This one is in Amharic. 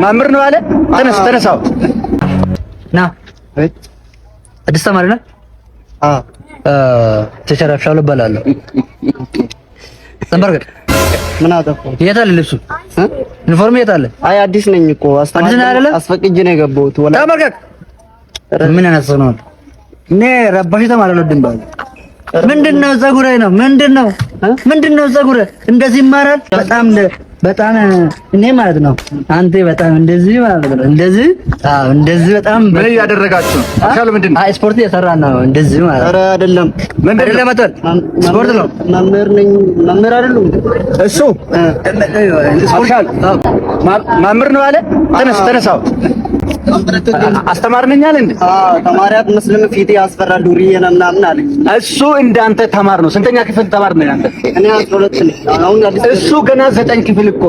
ማምር ነው አለ። ተነሳው ና አዲስ ተማሪ ነህ? ተሸራፍሻለሁ እባላለሁ። ዘንበርገድ ምን አጠፋሁ? የት አለ ልብሱ? ዩኒፎርም የት አለ? አይ አዲስ ነኝ እኮ አስፈቅጄ ነው የገባሁት። ወላ ተመልከት። ምን አይነት ሰው ነው? እኔ ረባሽ ተማሪ ነው ድንባል። ምንድነው ፀጉሬ ነው? ምንድነው ፀጉሬ? እንደዚህ ይማራል? በጣም እኔ ማለት ነው አንተ በጣም እንደዚህ ማለት ነው እንደዚህ በጣም ምን ያደረጋችሁ አካል ምንድነው? አይ ስፖርት እየሰራን ነው እንደዚህ ማለት። ኧረ አይደለም መተል ስፖርት ነው። መምህር ነኝ። መምህር አይደለም እሱ ስፖርት መምህር ነው አለ። ተነሳው አስተማሪ ነኝ አለ እንዴ? ተማሪ አትመስልም፣ ፊቴ ያስፈራል፣ ዱርዬ ነህ ምናምን አለ። እሱ እንዳንተ ተማር ነው። ስንተኛ ክፍል ተማር ነህ አንተ? እኔ 12 ነኝ። አሁን እሱ ገና 9 ክፍል እኮ